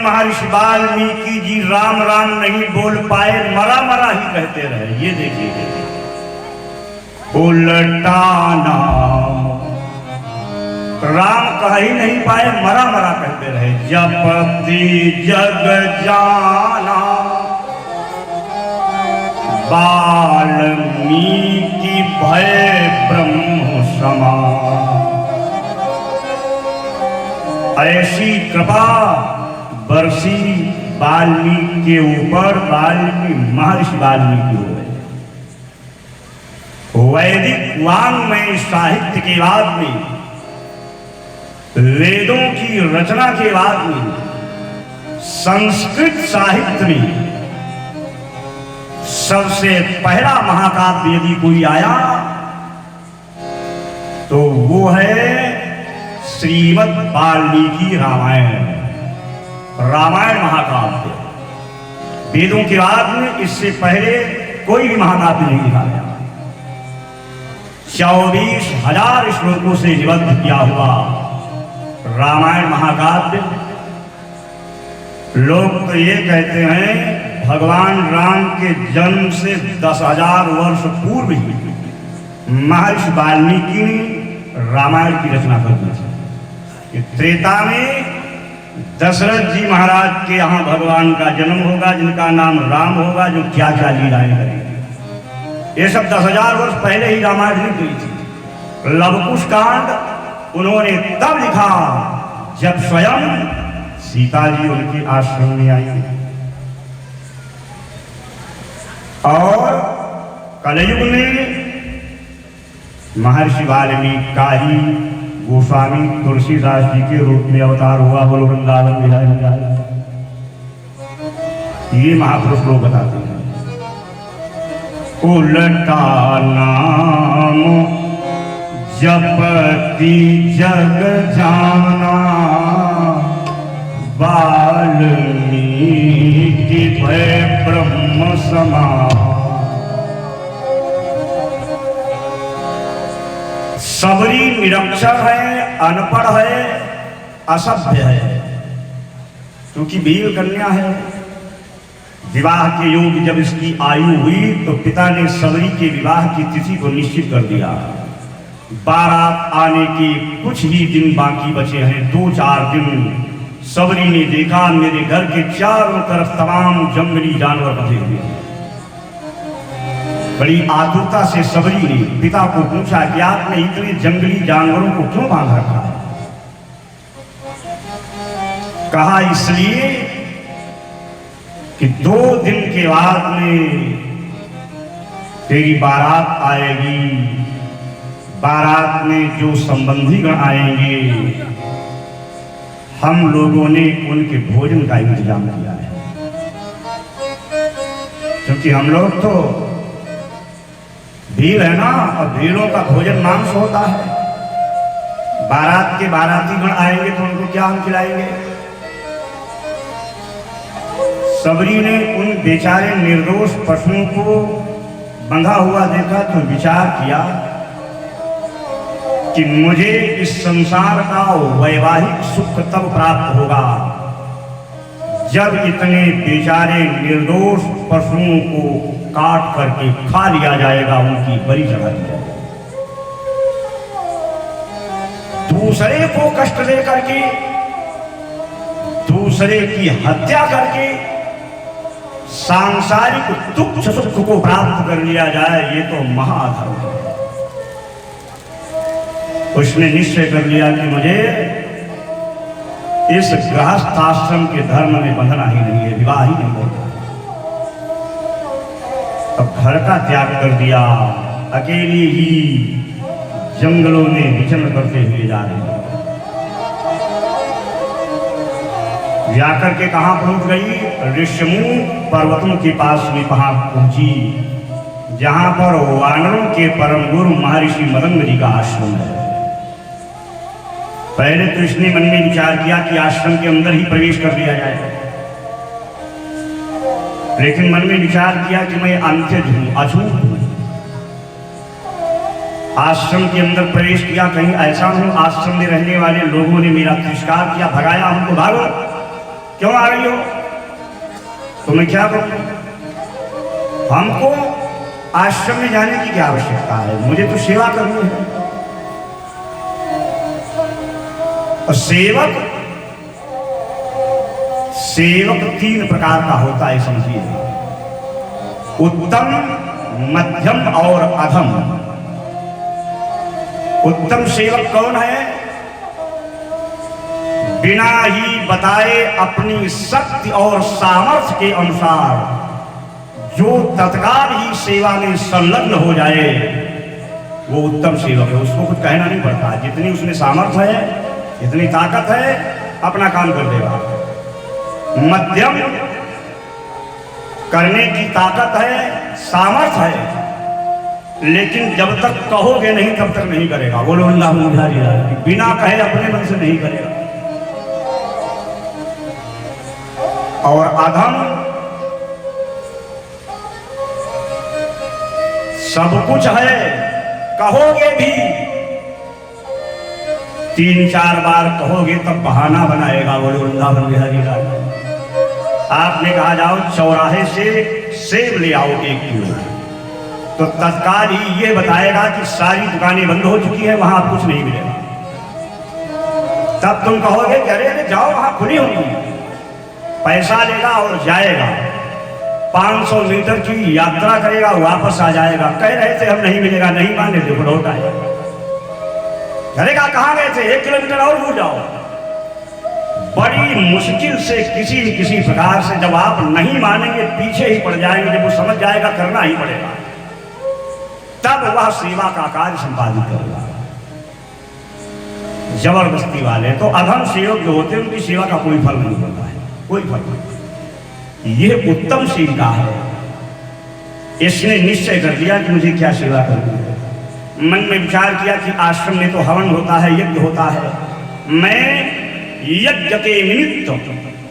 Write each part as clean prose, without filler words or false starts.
महर्षि वाल्मीकि जी राम राम नहीं बोल पाए, मरा मरा ही कहते रहे। ये देखिए, उल्टा नाम राम कह ही नहीं पाए, मरा मरा कहते रहे। जपति जग जाना वाल्मीकि भय ब्रह्म समान। ऐसी कृपा बरसी वाल्मीकि के ऊपर, वाल्मीकि महर्षि वाल्मीकि हुए। वैदिक वाङ्मय साहित्य के बाद में, वेदों की रचना के बाद में, संस्कृत साहित्य में सबसे पहला महाकाव्य यदि कोई आया तो वो है श्रीमद् वाल्मीकि रामायण। रामायण महाकाव्य वेदों के बाद में इससे पहले कोई भी महाकाव्य नहीं लिखा गया। 24,000 श्लोकों से निबद्ध किया हुआ रामायण महाकाव्य। लोग तो ये कहते हैं भगवान राम के जन्म से 10,000 वर्ष पूर्व ही महर्षि वाल्मीकि ने रामायण की रचना कर दी थी। त्रेता में दशरथ जी महाराज के यहाँ भगवान का जन्म होगा, जिनका नाम राम होगा, जो क्या क्या लीलाएं करेंगे। ये सब 10,000 वर्ष पहले ही रामायण लिख गई थी। लवकुश कांड उन्होंने तब लिखा जब स्वयं सीता जी उनके आश्रम में आई। और कलयुग में महर्षि वाल्मीकि का ही गोस्वामी तुलसीदास जी के रूप में अवतार हुआ। बोलो वृंदावन बिहारी। ये महापुरुष लोग बताते हैं। उल्टा नाम जपति जग जाना वाल्मीकि भय ब्रह्म समान। सबरी निरक्षर है, अनपढ़ है, असभ्य है, क्योंकि वीर कन्या है। विवाह के योग जब इसकी आयु हुई तो पिता ने सबरी के विवाह की तिथि को निश्चित कर दिया। बारात आने के कुछ ही दिन बाकी बचे हैं, 2-4 दिन। सबरी ने देखा मेरे घर के चारों तरफ तमाम जंगली जानवर बंधे हुए हैं। बड़ी आतुरता से सबरी ने पिता को पूछा कि आपने इतने जंगली जानवरों को क्यों बांध रखा है? कहा इसलिए कि 2 दिन के बाद में तेरी बारात आएगी। बारात में जो संबंधीगण आएंगे, हम लोगों ने उनके भोजन का इंतजाम किया है, क्योंकि हम लोग तो भीड़ है ना, और भीड़ों का भोजन मांस होता है। बारात के बारातीगण आएंगे तो उनको क्या हम खिलाएंगे? सबरी ने उन बेचारे निर्दोष पशुओं को बंधा हुआ देखा तो विचार किया कि मुझे इस संसार का वैवाहिक सुख तब प्राप्त होगा जब इतने बेचारे निर्दोष पशुओं को काट करके खा लिया जाएगा, उनकी बलि चढ़ा दी जाएगी। दूसरे को कष्ट दे करके, दूसरे की हत्या करके सांसारिक तुच्छ सुख को प्राप्त कर लिया जाए, ये तो महाधर्म है। उसने निश्चय कर लिया कि मुझे इस गृहस्थ आश्रम के धर्म में बंधना ही नहीं है, विवाह ही नहीं होगा। तब घर का त्याग कर दिया, अकेले ही जंगलों में विचरण करते हुए जा रहे हैं। जाकर के कहाँ पहुंच गई? ऋषिमुख पर्वतों के पास में पहुंची, जहां पर वानरों के परम गुरु महर्षि मदंग जी का आश्रम है। पहले तो इसने मन में विचार किया कि आश्रम के अंदर ही प्रवेश कर दिया जाए, लेकिन मन में विचार किया कि मैं अंत्यज हूं, अछूत हूं। आश्रम के अंदर प्रवेश किया, कहीं ऐसा हो आश्रम में रहने वाले लोगों ने मेरा तिरस्कार किया, भगाया हमको, भागो, क्यों आ रही हो? तो मैं क्या करूं? हमको आश्रम में जाने की क्या आवश्यकता है? मुझे तो सेवा करनी है। और सेवक तीन प्रकार का होता है, समझिए। उत्तम, मध्यम और अधम। उत्तम सेवक कौन है? बिना ही बताए अपनी शक्ति और सामर्थ्य के अनुसार जो तत्काल ही सेवा में संलग्न हो जाए, वो उत्तम सेवक है। उसको कुछ कहना नहीं पड़ता, जितनी उसमें सामर्थ्य है, जितनी ताकत है, अपना काम कर देगा। मध्यम करने की ताकत है, सामर्थ्य है, लेकिन जब तक कहोगे नहीं तब तक नहीं करेगा। बोलो अल्लाह मुझारी, बिना कहे अपने मन से नहीं करेगा। और अधम सब कुछ है, कहोगे भी, 3-4 बार कहोगे तब बहाना बनाएगा। बोलो अल्लाह मुझारी। आपने कहा जाओ चौराहे से सेब ले आओ 1 किलो, तो तत्काल ही ये बताएगा कि सारी दुकानें बंद हो चुकी है, वहां कुछ नहीं मिलेगा। तब तुम कहोगे कि अरे जाओ, वहां खुली होगी। पैसा लेगा और जाएगा, 500 मीटर की यात्रा करेगा, वापस आ जाएगा। कह रहे थे हम नहीं मिलेगा, नहीं माने, देखो लौट आए। कहेगा कहाँ गए थे? 1 किलोमीटर और दूर जाओ। बड़ी मुश्किल से किसी प्रकार से जब आप नहीं मानेंगे, पीछे ही पड़ जाएंगे, जब वो समझ जाएगा करना ही पड़ेगा, तब वह सेवा का कार्य संपादित करेगा। जबरदस्ती वाले तो अधम सेवक जो होते हैं, उनकी सेवा का कोई फल नहीं होता है, कोई फल नहीं। यह उत्तम सेविका है। इसने निश्चय कर लिया कि मुझे क्या सेवा करनी है। मन में विचार किया कि आश्रम में तो हवन होता है, यज्ञ होता है, मैं यज्ञ के निमित्त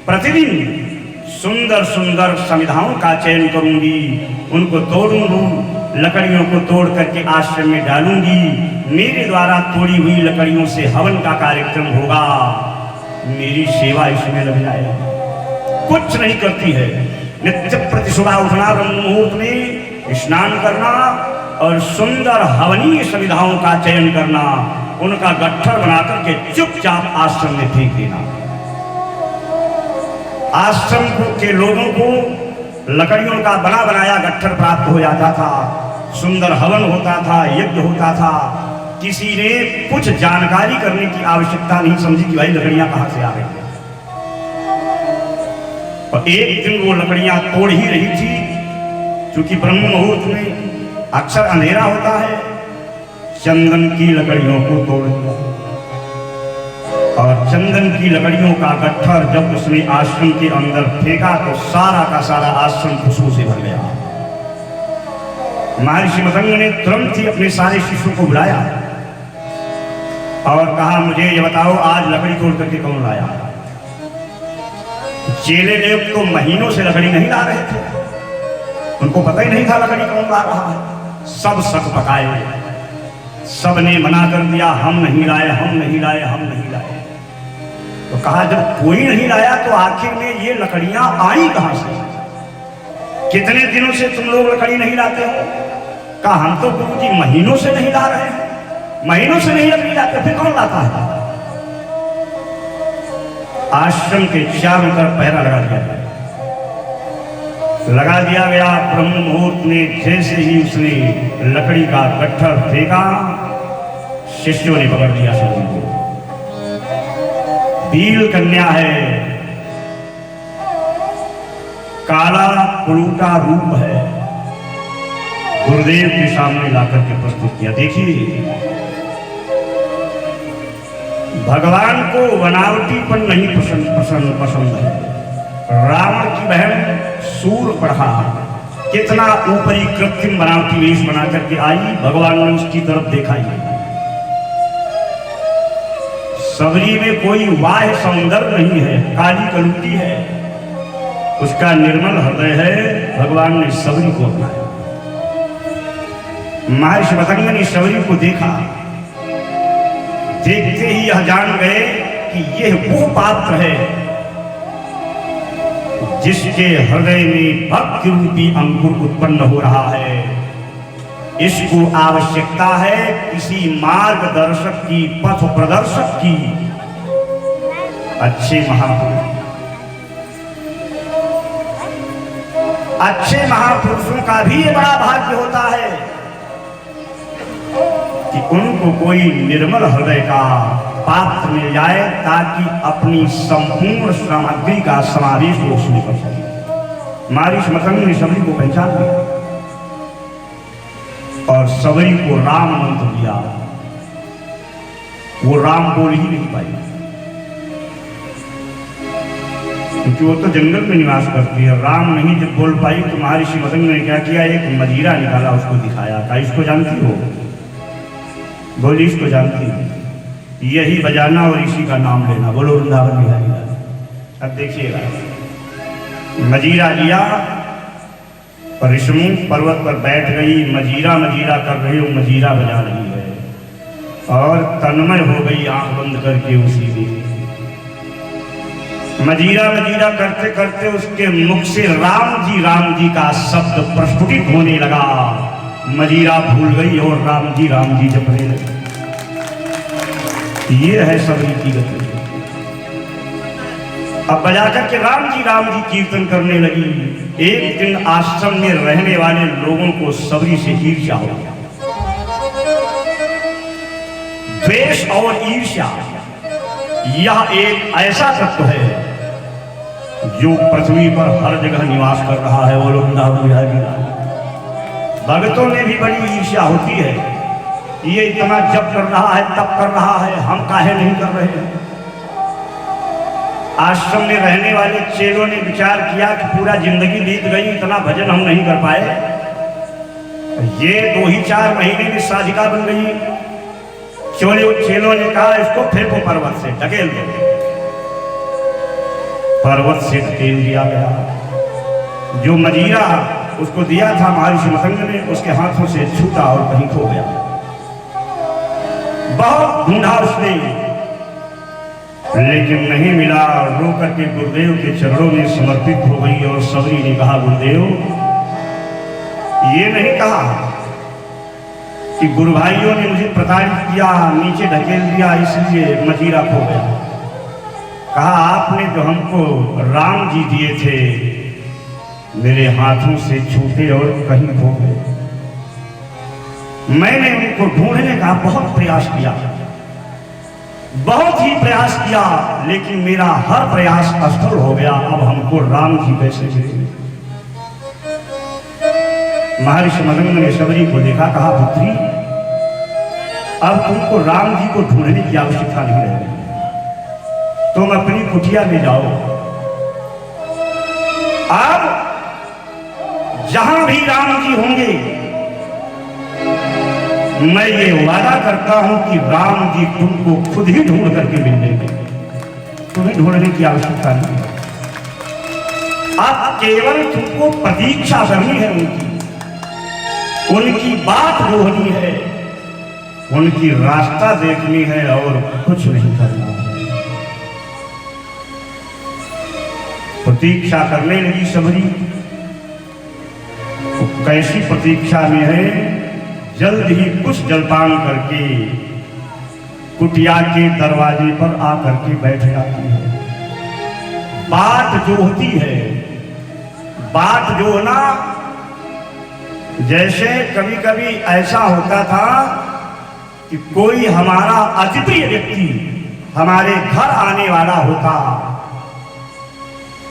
प्रतिदिन सुंदर सुंदर समिधाओं का चयन करूंगी, उनको तोड़ूंगी, लकड़ियों को तोड़ करके आश्रम में डालूंगी। मेरे द्वारा तोड़ी हुई लकड़ियों से हवन का कार्यक्रम होगा, मेरी सेवा इसमें लग जाएगी। कुछ नहीं करती है, नित्य प्रति सुबह उठना, ब्रह्म मुहूर्त में स्नान करना और सुंदर हवनीय समिधाओं का चयन करना, उनका गट्ठर बनाकर के चुपचाप आश्रम में फेंक देना। आश्रम के लोगों को लकड़ियों का बना बनाया गट्ठर प्राप्त हो जाता था, सुंदर हवन होता था, यज्ञ होता था। किसी ने कुछ जानकारी करने की आवश्यकता नहीं समझी कि भाई लकड़ियां कहां से आ रही हैं। और एक दिन वो लकड़ियां तोड़ ही रही थी, क्योंकि ब्रह्म मुहूर्त में अक्सर अंधेरा होता है। चंदन की लकड़ियों को तोड़ दिया और चंदन की लकड़ियों का गट्ठर जब उसने आश्रम के अंदर फेंका तो सारा का सारा आश्रम खुशबू से भर गया। महर्षि मतंग ने तुरंत ही अपने सारे शिष्यों को बुलाया और कहा, मुझे ये बताओ आज लकड़ी तोड़ करके कौन लाया? चेले लोग तो महीनों से लकड़ी नहीं ला रहे थे, उनको पता ही नहीं था लकड़ी कौन ला रहा है। सब शक पकाए, सबने मना कर दिया, हम नहीं लाए, हम नहीं लाए, हम नहीं लाए। तो कहा जब कोई नहीं लाया तो आखिर में ये लकड़ियां आई कहां से? कितने दिनों से तुम लोग लकड़ी नहीं लाते हो? कहा हम तो गुरुजी महीनों से नहीं ला रहे हैं, महीनों से नहीं लकड़ी लाते, फिर कौन लाता है? आश्रम के चारों तरफ पहरा लगा दिया गया। ब्रह्म मुहूर्त में जैसे ही उसने लकड़ी का गट्ठर फेंका, शिष्यों ने पकड़ लिया सभी को। भील कन्या है, काला कुलूटा रूप है, गुरुदेव के सामने लाकर के प्रस्तुत किया। देखिए, भगवान को बनावटीपन नहीं पसंद है। रावण की बहन शूर्पणखा कितना ऊपरी कृत्रिम बनावटी वेश बना करके आई, भगवान ने उसकी तरफ देखा ही। सबरी में कोई वाह्य सौंदर्य नहीं है, काली कलूटी है, उसका निर्मल हृदय है। भगवान ने सबरी को अपनाया। महर्षि मतंग ने सबरी को देखा, देखते ही यह जान गए कि यह वो पात्र है जिसके हृदय में भक्ति रूपी अंकुर उत्पन्न हो रहा है, इसको आवश्यकता है किसी मार्गदर्शक की, पथ प्रदर्शक की, अच्छे महापुरुष। अच्छे महापुरुषों का भी ये बड़ा भाग्य होता है कि उनको कोई निर्मल हृदय का पात्र मिल जाए ताकि अपनी संपूर्ण सामग्री का समावेश वो उसमें कर सके। महर्षि मतंग ने सबरी को पहचान लिया और सबरी को राम मंत्र दिया। वो राम बोल ही नहीं पाई क्योंकि वो तो जंगल में निवास करती है। राम नहीं जब बोल पाई तो महर्षि मतंग ने क्या किया, एक मजीरा निकाला, उसको दिखाया, कहा इसको जानती हो? बोली इसको जानती हूँ, यही बजाना और इसी का नाम लेना, बोलो वृंदावन बिहारी लाल। अब देखिएगा, मजीरा लिया, ऋषिमुख पर्वत पर बैठ गई, मजीरा मजीरा कर रही हो, मजीरा बजा रही है और तन्मय हो गई आंख बंद करके उसी में। मजीरा मजीरा करते करते उसके मुख से राम जी का शब्द प्रस्फुटित होने लगा। मजीरा भूल गई और राम जी जपने लगे। ये है सबरी की गति। अब बजाकर के राम जी कीर्तन करने लगी। एक दिन आश्रम में रहने वाले लोगों को सबरी से ईर्ष्या हो गया। द्वेष और ईर्ष्या यह एक ऐसा तत्व है जो पृथ्वी पर हर जगह निवास कर रहा है। वो लोग भक्तों में भी बड़ी ईर्ष्या होती है, ये इतना जप कर रहा है, तप कर रहा है, हम काहे नहीं कर रहे हैं। आश्रम में रहने वाले चेलों ने विचार किया कि पूरा जिंदगी बीत गई, इतना भजन हम नहीं कर पाए, ये 2 ही 4 महीने में साधिका बन गई। चेलों ने कहा इसको फेंको पर्वत से, ढकेल दो। पर्वत से ढकेल दिया गया। जो मजीरा उसको दिया था महर्षि मतंग ने, उसके हाथों से छूटा और कहीं खो गया। बहुत ढूंढा उसने लेकिन नहीं मिला। रो करके गुरुदेव के चरणों में समर्पित हो गई और सबरी ने कहा, गुरुदेव, ये नहीं कहा कि गुरु भाइयों ने मुझे प्रताड़ित किया, नीचे ढकेल दिया, इसलिए मजीरा खो गया। कहा आपने जो हमको राम जी दिए थे मेरे हाथों से छूटे और कहीं खो गए। मैंने उनको ढूंढने का बहुत प्रयास किया, बहुत ही प्रयास किया, लेकिन मेरा हर प्रयास असफल हो गया। अब हमको राम जी कैसे मिले? महर्षि मतंग ने सबरी को देखा, कहा पुत्री, अब तुमको राम जी को ढूंढने की आवश्यकता नहीं रह गई, तुम अपनी कुटिया में जाओ। अब जहां भी राम जी होंगे मैं ये वादा करता हूं कि राम जी तुमको खुद ही ढूंढ करके मिल लेंगे, तुम्हें ढूंढने की आवश्यकता नहीं है। अब केवल तुमको प्रतीक्षा करनी है उनकी बात जोहनी है, उनकी रास्ता देखनी है और कुछ नहीं करना है। प्रतीक्षा करने लगी सबरी। कैसी प्रतीक्षा में है, जल्द ही कुछ जलपान करके कुटिया के दरवाजे पर आकर के बैठ जाती है। बात जो होती है, बात जो ना, जैसे कभी कभी ऐसा होता था कि कोई हमारा अतिप्रिय व्यक्ति हमारे घर आने वाला होता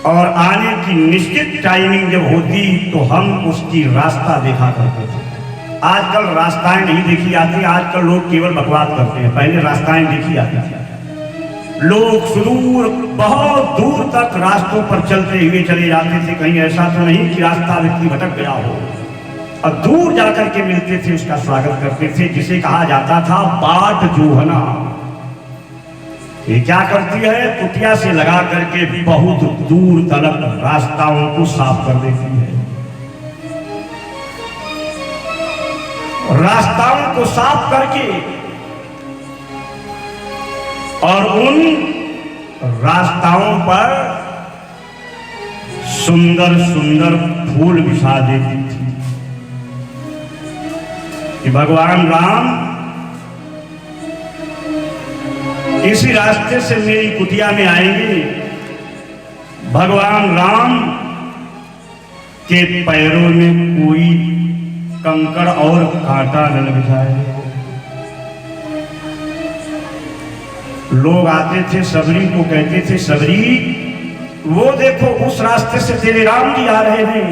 और आने की निश्चित टाइमिंग जब होती तो हम उसकी रास्ता देखा करते थे। आजकल रास्ताएं नहीं देखी जाती, आजकल लोग केवल बकवास करते हैं। पहले रास्ताएं देखी जाती थी, लोग सुदूर बहुत दूर तक रास्तों पर चलते हुए चले जाते थे। कहीं ऐसा तो नहीं कि रास्ता व्यक्ति भटक गया हो, और दूर जाकर के मिलते थे, उसका स्वागत करते थे, जिसे कहा जाता था बाट जोहना। ये क्या करती है, कुटिया से लगा करके बहुत दूर तक रास्ताओं को साफ कर देती है। रास्ताओं को साफ करके और उन रास्ताओं पर सुंदर सुंदर फूल बिछा देती थी कि भगवान राम इसी रास्ते से मेरी कुटिया में आएंगे, भगवान राम के पैरों में कोई कंकड़ और कांटा न लग जाए। लोग आते थे सबरी को कहते थे, सबरी वो देखो उस रास्ते से तेरे राम जी आ रहे हैं।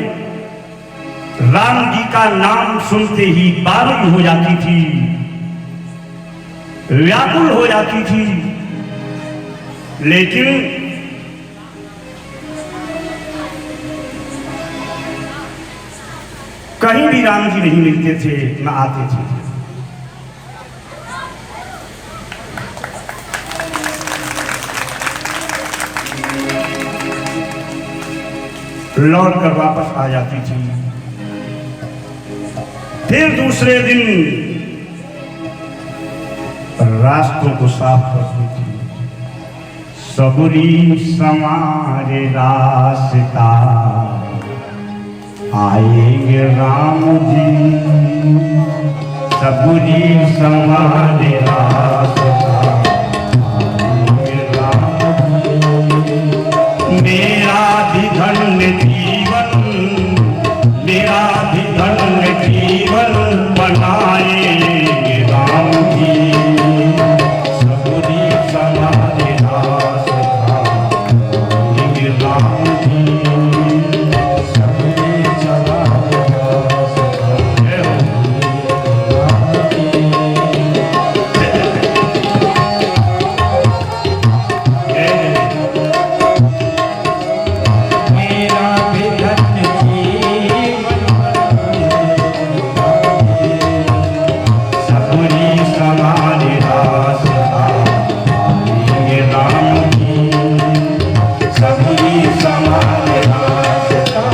राम जी का नाम सुनते ही बावरी हो जाती थी, व्याकुल हो जाती थी। लेकिन कहीं भी राम जी नहीं मिलते थे, न आते थे। लौट कर वापस आ जाती थी। फिर दूसरे दिन रास्तों को साफ करती थी। सबरी समारे रास्ता आएंगे राम जी, सबरी समारे रास्ता आएंगे राम जी। मेरा भी धन्य जीवन, मेरा भी धन्य जीवन बनाएंगे राम जी, सबरी समारे रास्ता आएंगे राम जी, सबरी समारे रास्ता।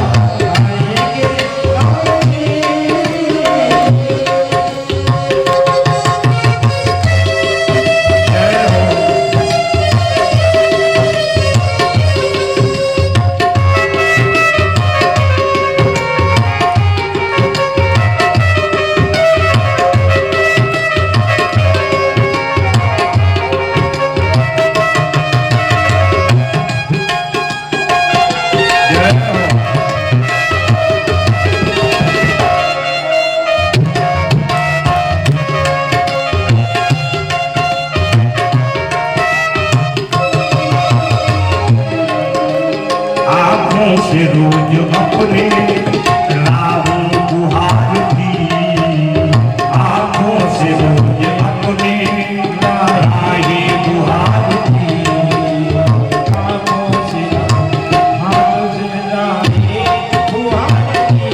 से रोज अपने राम गुहारती, आंखों से रोज अपने राहे गुहारती, आंखों से राहे गुहारती,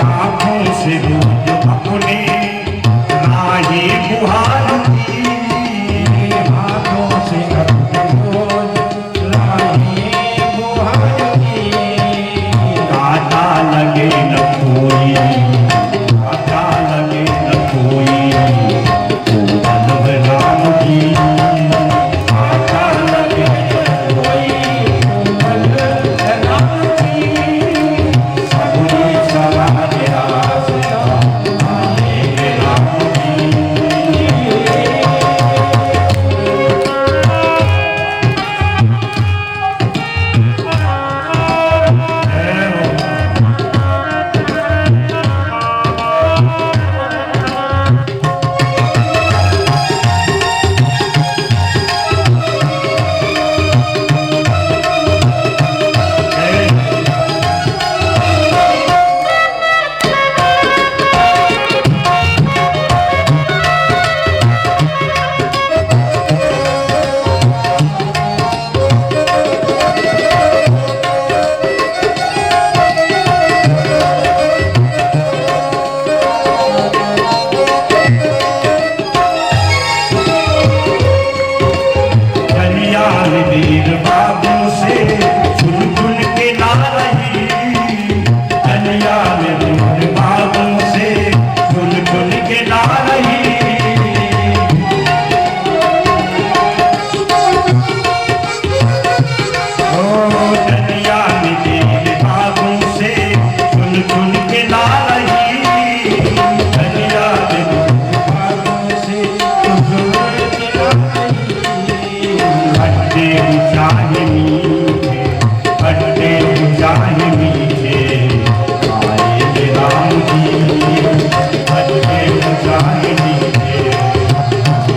आंखों से रोज अपने राहे गुहारती, हाथों से लगे न कोई, आता लगे न कोई, बल्लभ राम जी, आता लगे न कोई, बल्लभ राम जी, सबरी समारे रास्ता आएंगे राम जी। वीर बाबू से चुन चुन के ला रही, कलिया में वीर बाबू से चुन चुन के ला रही, ओ कलिया में चाहे मीठे, खट्टे चाहे मीठे, आए राम जी। खट्टे चाहे मीठे,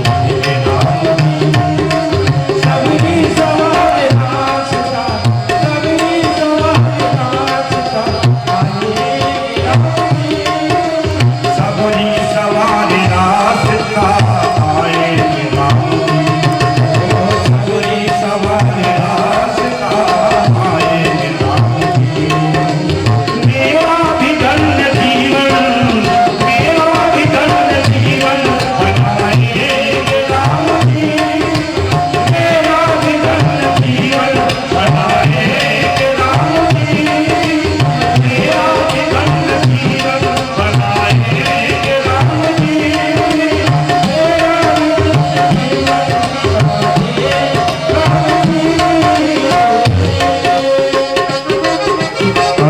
आए राम जी। सबरी सवार नाचता, सबरी सवार नाचता, आए राम जी। सबरी सवार रास्ता आए राम जी। सबरी सवार रास्ता आए राम जी। मेरा भी धन्य जीवन, मेरा भी धन्य जीवन बनाए राम जी। मेरा भी धन्य जीवन बनाए राम जी। मेरा भी धन्य जीवन बनाए राम जी।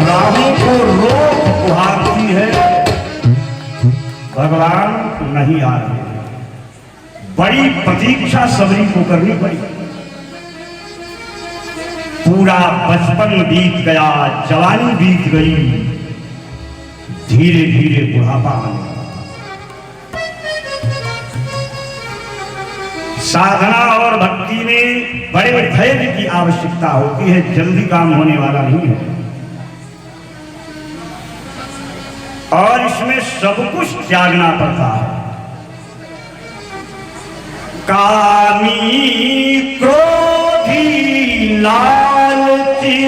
राहु को रोक उभारती है, भगवान नहीं आ रहे। बड़ी प्रतीक्षा सबरी को करनी पड़ी। पूरा बचपन बीत गया, जवानी बीत गई, धीरे धीरे बुढ़ापा आने लगा। साधना और भक्ति में बड़े धैर्य की आवश्यकता होती है, जल्दी काम होने वाला नहीं है। और इसमें सब कुछ त्यागना पड़ता है। कामी क्रोधी लालची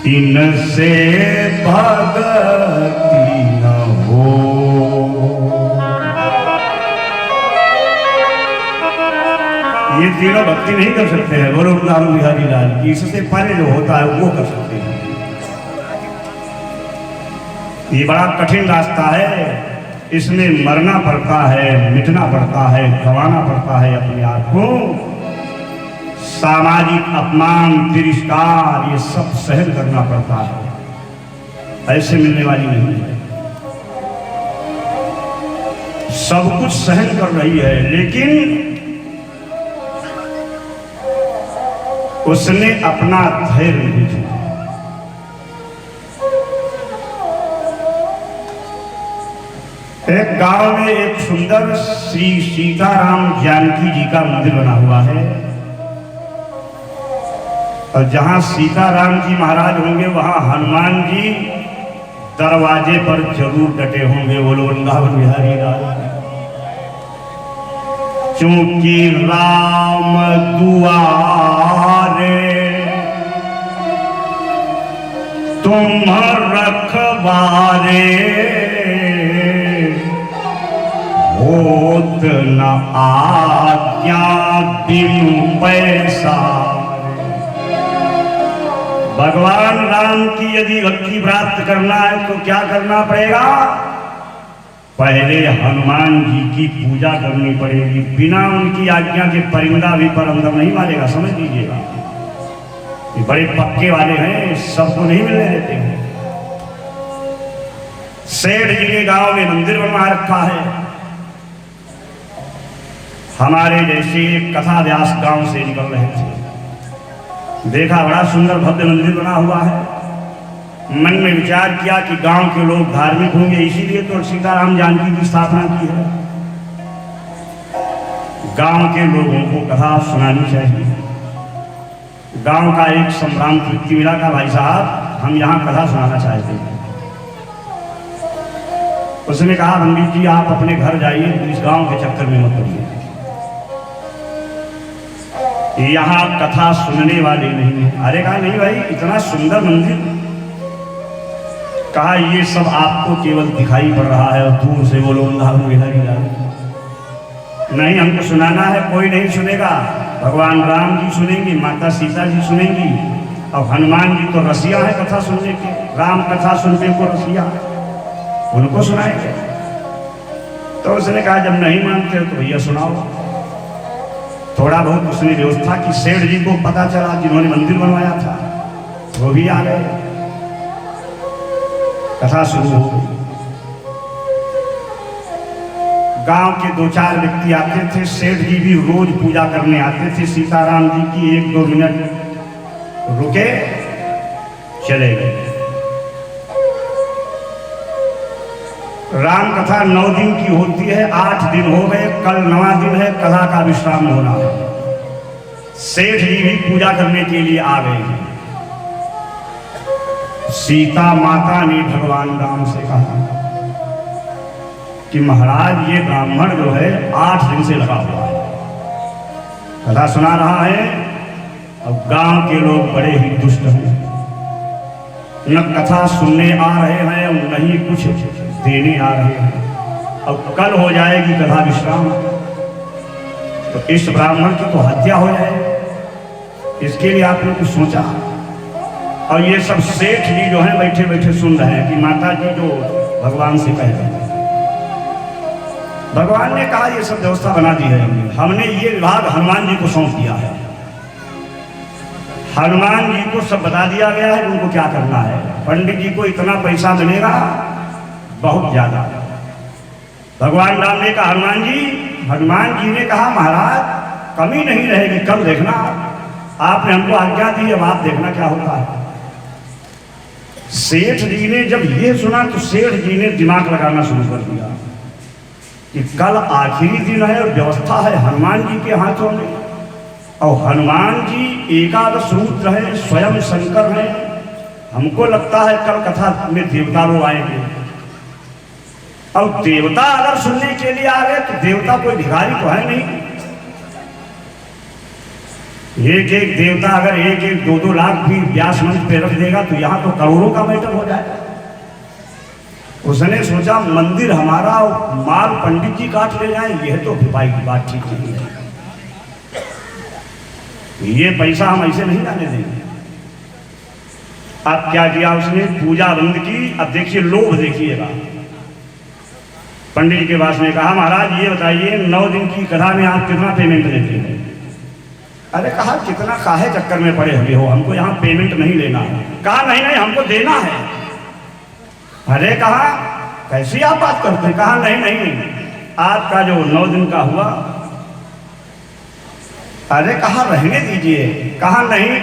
इनसे भगति न हो। ये तीनों भक्ति नहीं कर सकते हैं। बोलो राम बिहारी लाल की। इससे परे जो होता है वो कर सकते हैं। ये बड़ा कठिन रास्ता है। इसमें मरना पड़ता है, मिटना पड़ता है, गंवाना पड़ता है अपने आप को। सामाजिक अपमान, तिरस्कार, ये सब सहन करना पड़ता है। ऐसे मिलने वाली नहीं है। सब कुछ सहन कर रही है, लेकिन उसने अपना धैर्य नहीं छोड़ा। एक गांव में एक सुंदर श्री सीताराम जानकी जी का मंदिर बना हुआ है। और जहां सीताराम जी महाराज होंगे वहां हनुमान जी दरवाजे पर जरूर डटे होंगे। बोलो वृंदावन बिहारी लाल। चूंकि राम दुआरे तुम रखवारे, होत न आज्ञा बिनु पैसारे। भगवान राम की यदि भक्ति प्राप्त करना है तो क्या करना पड़ेगा? पहले हनुमान जी की पूजा करनी पड़ेगी। बिना उनकी आज्ञा के परिंदा भी पर अंदर नहीं मारेगा, समझ लीजिएगा। ये बड़े पक्के वाले हैं, सबको नहीं मिलने देते हैं। सेठ जी के गांव में मंदिर बनवा रखा है। हमारे जैसे कथा व्यास गांव से निकल रहे थे, देखा बड़ा सुंदर भव्य मंदिर बना हुआ है। मन में विचार किया कि गांव के लोग धार्मिक होंगे, इसीलिए तो सीताराम जानकी की स्थापना की है। गांव के लोगों को कथा सुनानी चाहिए। गांव का एक संभ्रांत व्यक्ति मिला था, भाई साहब हम यहाँ कथा सुनाना चाहते हैं। उसने कहा पंडित जी आप अपने घर जाइए, इस गांव के चक्कर में मत पड़िए, यहाँ कथा सुनने वाले नहीं है। अरे कहा नहीं भाई, इतना सुंदर मंदिर। कहा ये सब आपको केवल दिखाई पड़ रहा है और दूर से बोलो नहीं, हमको सुनाना है। कोई नहीं सुनेगा, भगवान राम जी सुनेंगे, माता सीता जी सुनेंगी, और हनुमान जी तो रसिया है कथा सुनने के। राम कथा सुनने को रसिया, उनको सुनाएंगे। तो उसने कहा जब नहीं मानते हो तो भैया सुनाओ। थोड़ा बहुत उसने व्यवस्था की। सेठ जी को पता चला जिन्होंने मंदिर बनवाया था, वो भी आ गए। कथा शुरू हो गई। गांव के 2-4 व्यक्ति आते थे। सेठ जी भी रोज पूजा करने आते थे सीताराम जी की। 1-2 मिनट रुके, चले गए। राम कथा 9 दिन की होती है, 8 दिन हो गए, कल 9वां दिन है, कथा का विश्राम होना है। सेठ जी भी पूजा करने के लिए आ गए हैं। सीता माता ने भगवान राम से कहा कि महाराज ये ब्राह्मण जो है 8 दिन से लगा हुआ है, कथा सुना रहा है। अब गांव के लोग बड़े ही दुष्ट हैं, न कथा सुनने आ रहे हैं और न ही कुछ देने आ रहे हैं। अब कल हो जाएगी कथा विश्राम, तो इस ब्राह्मण की तो हत्या हो जाए, इसके लिए आपने कुछ सोचा? और ये सब सेठ जी जो हैं बैठे बैठे सुन रहे हैं कि माता जी जो भगवान से कह रहे हैं। भगवान ने कहा ये सब व्यवस्था बना दी है हमने ये विभाग हनुमान जी को सौंप दिया है। हनुमान जी को सब बता दिया गया है उनको क्या करना है। पंडित जी को इतना पैसा मिलेगा, बहुत ज्यादा। भगवान राम ने कहा हनुमान जी ने कहा महाराज कमी नहीं रहेगी, कल देखना, आपने हमको आज्ञा दी, अब आप देखना क्या होता है। सेठ जी ने जब ये सुना तो सेठ जी ने दिमाग लगाना शुरू कर दिया कि कल आखिरी दिन है और व्यवस्था है हनुमान जी के हाथों में, और हनुमान जी एकादश रुद्र है, स्वयं शंकर है। हमको लगता है कल कथा में देवता लोग आएंगे, और देवता अगर सुनने के लिए आ गए तो देवता कोई भिखारी तो है नहीं। एक देवता अगर 1-2 लाख भी व्यास मंच पे रख देगा तो यहाँ तो करोड़ों का मैटर हो जाएगा। उसने सोचा मंदिर हमारा और माल पंडित जी काट ले जाए, यह तो भाई की बात ठीक नहीं है, ये पैसा हम ऐसे नहीं जाने देंगे। अब क्या किया उसने, पूजा बंद की। अब देखिए लोभ देखिएगा। पंडित जी के पास ने कहा महाराज ये बताइए 9 दिन की कथा में आप कितना पेमेंट लेते हैं? अरे कहा कितना काहे चक्कर में पड़े हुए हो, हमको यहाँ पेमेंट नहीं लेना है। कहा नहीं हमको देना है। अरे कहा कैसी आप बात करते हैं? कहा नहीं आपका जो 9 दिन का हुआ। अरे कहा रहने दीजिए। कहा नहीं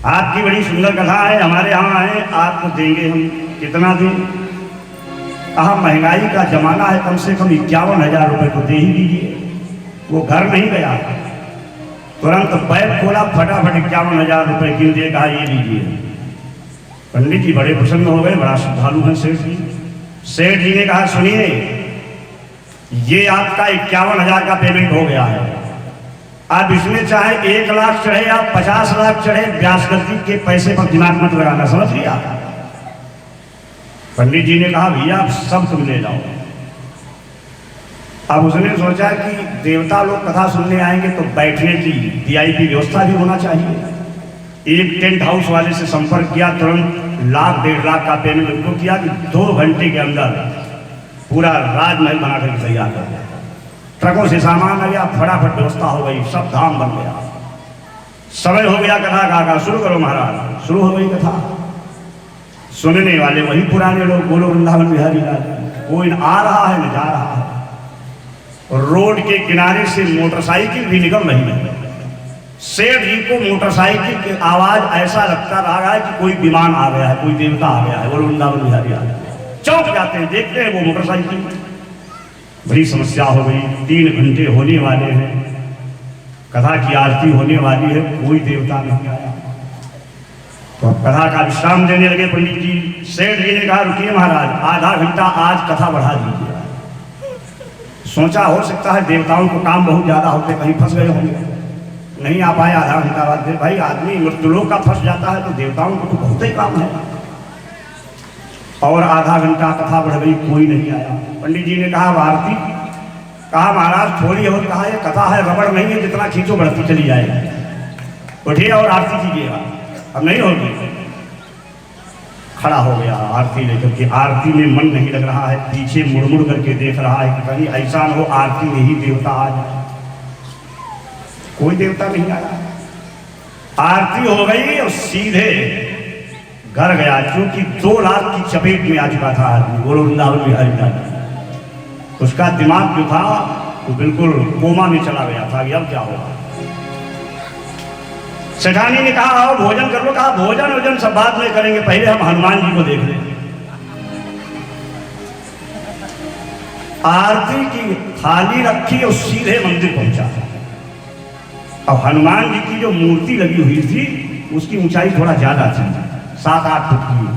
आपकी बड़ी सुंदर कथा है, हमारे यहाँ है, आपको देंगे हम। कितना दिन? कहा महंगाई का जमाना है, कम से कम 51,000 रुपए तो दे ही दीजिए। वो घर नहीं गया, तुरंत बैग खोला, फटाफट 51,000 रुपए गिन दिए। कहा ये लीजिए। पंडित जी बड़े प्रसन्न हो गए, बड़ा श्रद्धालु हैं सेठ जी। सेठ जी ने कहा सुनिए ये आपका 51,000 का पेमेंट हो गया है, आप इसमें चाहे 1 लाख चढ़े या 50 लाख चढ़े, ब्याजगति के पैसे पर दिमाग मत लगाना, समझ लिया? पंडित जी ने कहा भैया आप सब तुम ले जाओ। अब उसने सोचा कि देवता लोग कथा सुनने आएंगे तो बैठने की VIP व्यवस्था भी होना चाहिए। एक टेंट हाउस वाले से संपर्क किया, तुरंत 1-1.5 लाख का पेमेंट उनको किया कि 2 घंटे के अंदर पूरा राजमहल बना कर तैयार कर दिया। ट्रकों से सामान आ गया, फटाफट व्यवस्था हो गई, सब धाम बन गया। समय हो गया कथा का, शुरू करो महाराज। शुरू हो गई कथा। सुनने वाले वही पुराने लोग, बोलो वृंदावन बिहारी लाल। कोई न आ रहा है न जा रहा है। रोड के किनारे से मोटरसाइकिल भी निकल रही है। सेठ जी को मोटरसाइकिल की आवाज ऐसा लगता रहा है कि कोई विमान आ गया है, कोई देवता आ गया है, बोलो वृंदावन बिहारी आ गया। चौंक जाते हैं, देखते हैं वो मोटरसाइकिल। बड़ी समस्या हो गई। 3 घंटे होने वाले हैं, कथा की आरती होने वाली है, कोई देवता नहीं आया। तो कथा का विश्राम देने लगे पंडित जी। सेठ जी ने कहा रुकिए महाराज, आधा घंटा आज कथा बढ़ा दीजिए। सोचा हो सकता है देवताओं को काम बहुत ज्यादा होते, कहीं फंस गए होंगे, नहीं आ पाए। आधा घंटा बाद भाई आदमी मृत्युलोक का फंस जाता है तो देवताओं को तो बहुत ही काम है। और आधा घंटा कथा बढ़ गई, कोई नहीं आया। पंडित जी ने कहा आरती? कहा महाराज थोड़ी और। कहा ये कथा है, रबड़ नहीं है, जितना खींचो बढ़ती चली जाएगी। उठिए और आरती कीजिएगा। अब नहीं होगी। खड़ा हो गया आरती लेकर के। आरती में मन नहीं लग रहा है, पीछे मुड़ मुड़ करके देख रहा है कि कहीं ऐसा न हो आरती में ही देवता आ जाए। कोई देवता नहीं आया। आरती हो गई और सीधे घर गया, क्योंकि 2 लाख की चपेट में आ चुका था आदमी। बोलो वृंदावन बिहारी लाल। उसका दिमाग जो था वो बिल्कुल कोमा में चला गया था कि अब क्या होगा। सेठानी ने कहा आओ भोजन कर लो। कहा भोजन वोजन सब बाद में करेंगे, पहले हम हनुमान जी को देख लेंगे। आरती की थाली रखी और सीधे मंदिर पहुंचा। अब हनुमान जी की जो मूर्ति लगी हुई थी उसकी ऊंचाई थोड़ा ज्यादा थी, 7-8 फुट की,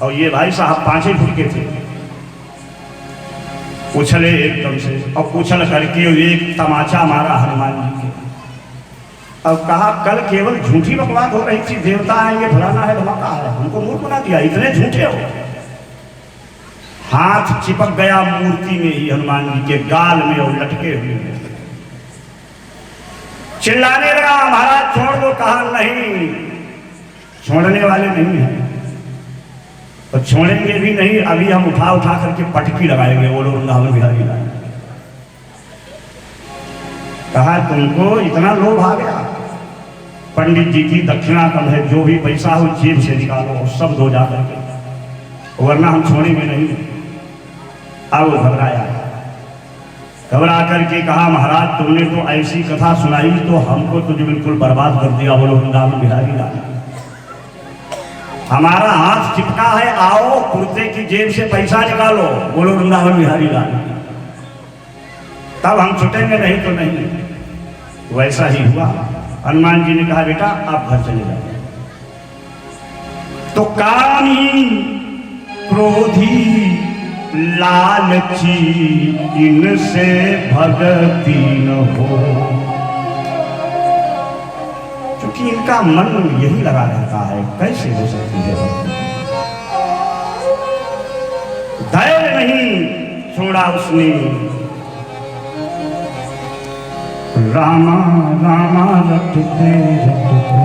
और ये भाई साहब 5 फुट के थे। उछले एकदम से और उछल करके एक तमाचा मारा हनुमान जी के। अब कहा कल केवल झूठी बकवास हो रही थी, देवता आएंगे फलाना है धमाका है, हमको मूर्ख बना दिया, इतने झूठे हो। हाथ चिपक गया मूर्ति में ही हनुमान जी के गाल में और लटके हुए, चिल्लाने लगा महाराज छोड़ दो। कहा नहीं, छोड़ने वाले नहीं हैं, तो छोड़ेंगे भी नहीं, अभी हम उठा उठा करके पटकी लगाएंगे, बोलो वृंदावन बिहारी लाए। कहा तुमको इतना लोभ आ गया, पंडित जी की दक्षिणा कम है, जो भी पैसा हो जेब से निकालो और सब दो जा करके, वरना हम छोड़ेंगे नहीं। अब वो घबराया, घबरा करके कहा महाराज तुमने तो ऐसी कथा सुनाई तो हमको तो जो बिल्कुल बर्बाद कर दिया, बोलो वृंदावन बिहारी लाल। हमारा हाथ चिपका है, आओ कुर्ते की जेब से पैसा निकालो, बोलो वृंदावन बिहारी लाल, तब हम छुटेंगे, नहीं तो नहीं। वैसा ही हुआ। हनुमान जी ने कहा बेटा आप घर चले जाओ। तो कामी क्रोधी लालची इनसे भगति न हो, क्योंकि इनका मन यही लगा रहता है कैसे हो सकती है भक्ति। धैर्य नहीं छोड़ा उसने, रामा रामा रटते रटते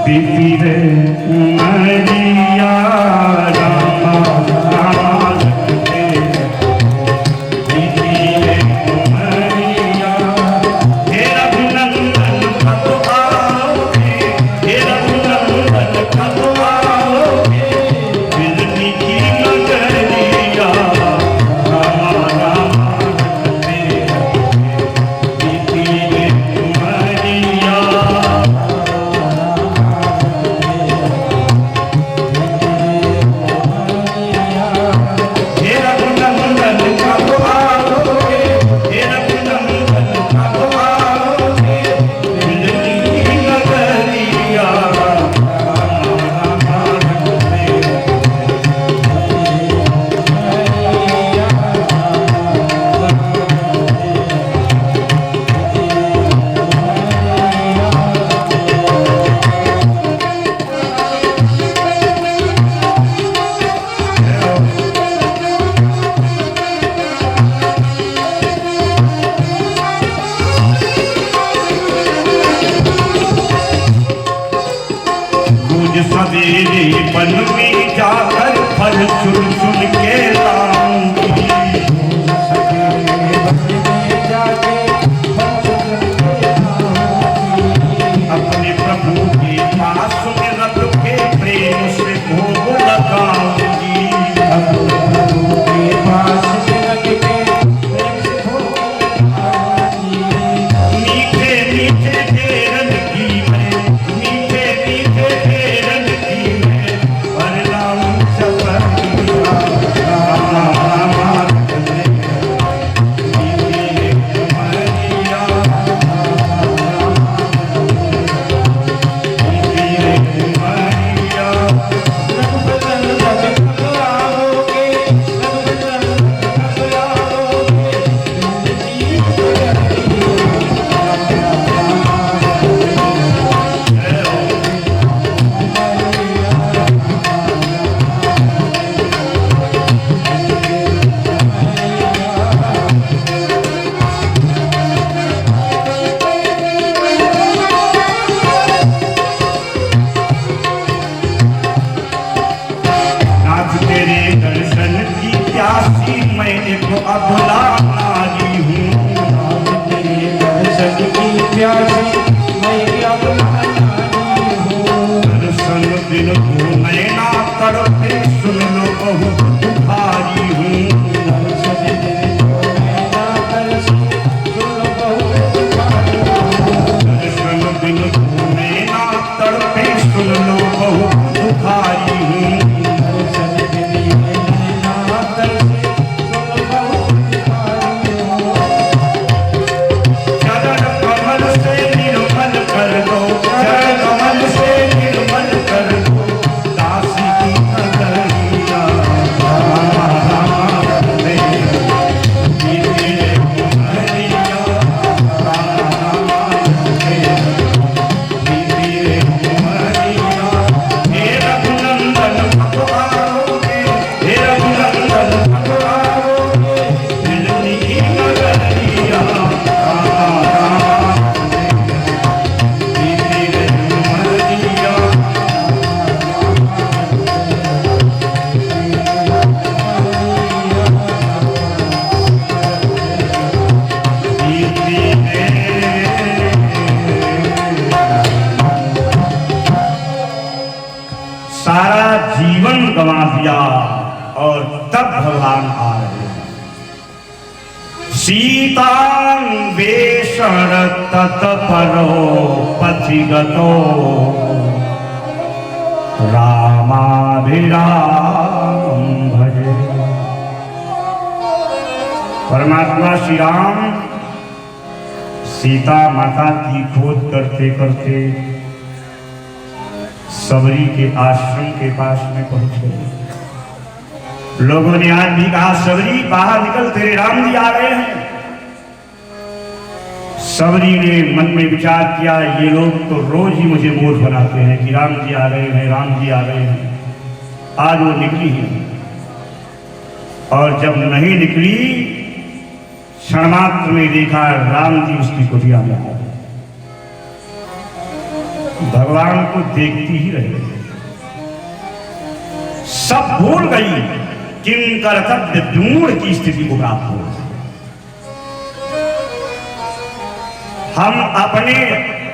बीती रे उमरिया, रामा रामा रटते बीती रे उमरिया। हे रघुनंदन कब आओगे, हे रघुनंदन कब आओगे, बिजली की नगरिया, रामा रामा रटते बीती रे उमरिया। सवेरे वन में जाकर फल चुन चुन के लाऊंगी, अपने प्रभु के पास में रख के प्रेम से भोग लगाऊंगी, प्रभु के पास में रख के प्रेम से भोग लगाऊंगी। मीठे मीठे घेरन की मैं, मीठे मीठे घेरन की मैं, वरनाऊं सपरिया, रामा रामा रटते बीती रे उमरिया, बीती रे उमरिया। रघुपति कब आओगे, रघुपति कब आओगे, जिंदगी नाथ तेरे दर्शन की प्यासी मैं तो अबला नारी हूँ, नाथ तेरे दर्शन की प्यासी मैं अबला नारी हूँ। दर्शन दिन को मैं ना तड़पे सुन लो बहुत भारी हूँ, दर्शन सीतान्वेषण तत्परो पथिगतो रामाभिरामं भजे। परमात्मा श्री राम सीता माता की खोज करते करते सबरी के आश्रम के पास में पहुंचे। लोगों ने आज भी कहा, सबरी बाहर निकल, तेरे राम जी आ रहे हैं। सबरी ने मन में विचार किया, ये लोग तो रोज ही मुझे मूर्ख बनाते हैं कि राम जी आ रहे हैं, राम जी आ रहे हैं। आज वो निकली ही नहीं, और जब नहीं निकली, क्षणमात्र में देखा राम जी उसकी कुटिया में आ गए। भगवान को देखती ही रह गई, सब भूल गई किन कर्तव्य दूर की स्थिति को प्राप्त हो। हम अपने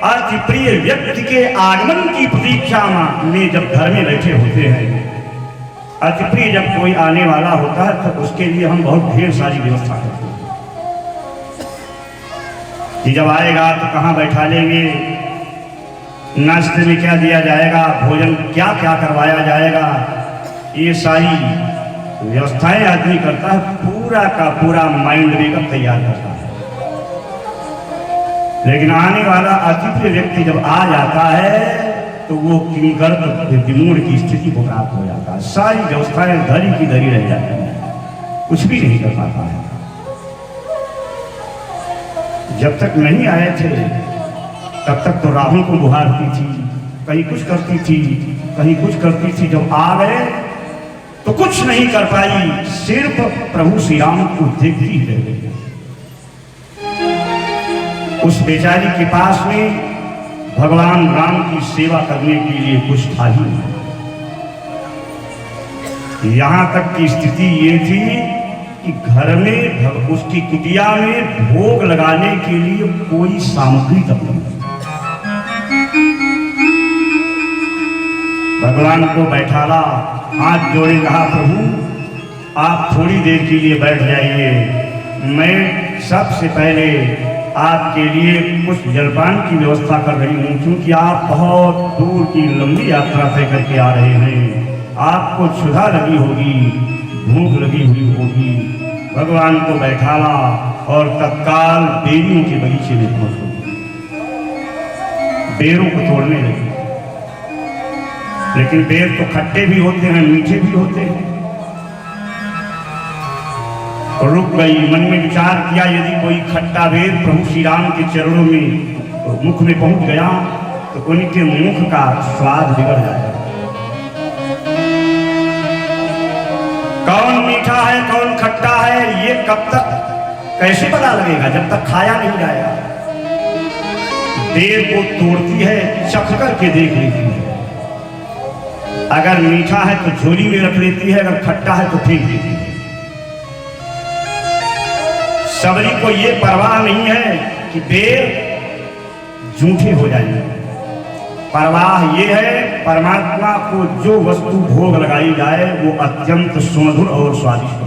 अति प्रिय व्यक्ति के आगमन की प्रतीक्षा में जब घर में बैठे होते हैं, अति प्रिय जब कोई आने वाला होता है तो उसके लिए हम बहुत ढेर सारी व्यवस्था करते हैं कि जब आएगा तो कहाँ बैठा लेंगे, नाश्ते में क्या दिया जाएगा, भोजन क्या क्या करवाया जाएगा, ये सारी व्यवस्थाएं आदमी करता है, पूरा का पूरा माइंड मेकअप तैयार करता है। लेकिन आने वाला अतिथि व्यक्ति जब आ जाता है तो वो किंकर विमूढ़ की स्थिति को प्राप्त हो जाता है। सारी व्यवस्थाएं धरी की धरी रह जाती हैं, कुछ भी नहीं कर पाता है। जब तक नहीं आए थे तब तक तो राहुल को बुहारती थी, कहीं कुछ करती थी, कहीं कुछ करती थी। जब आ गए तो कुछ नहीं कर पाई, सिर्फ प्रभु श्री राम को देखती ही रह गई। उस बेचारी के पास में भगवान राम की सेवा करने के लिए कुछ था ही नहीं। यहां तक की स्थिति ये थी कि घर में उसकी कुटिया में भोग लगाने के लिए कोई सामग्री तक नहीं। भगवान को बैठाला, हाथ जोड़े, कहा प्रभु आप थोड़ी देर के लिए बैठ जाइए, मैं सबसे पहले आपके लिए कुछ जलपान की व्यवस्था कर रही हूँ, क्योंकि आप बहुत दूर की लंबी यात्रा तय करके आ रहे हैं, आपको क्षुधा लगी होगी, भूख लगी हुई होगी। भगवान को बैठाला और तत्काल बेरियों के बगीचे में पहुंच गई, बेरों को तोड़ने लगी। लेकिन बेर तो खट्टे भी होते हैं, मीठे भी होते हैं। रुक गई, मन में विचार किया, यदि कोई खट्टा बेर प्रभु श्री राम के चरणों में मुख में पहुंच गया तो उनके मुख का स्वाद बिगड़ जाएगा। कौन मीठा है कौन खट्टा है ये कब तक कैसे पता लगेगा, जब तक खाया नहीं जाएगा। बेर को तोड़ती है, चख करके देख लेती है, अगर मीठा है तो झोली में रख लेती है, अगर खट्टा है तो फेंक देती है। सबरी को ये परवाह नहीं है कि बेर झूठे हो जाएंगे, परवाह ये है परमात्मा को जो वस्तु भोग लगाई जाए वो अत्यंत सुमधुर और स्वादिष्ट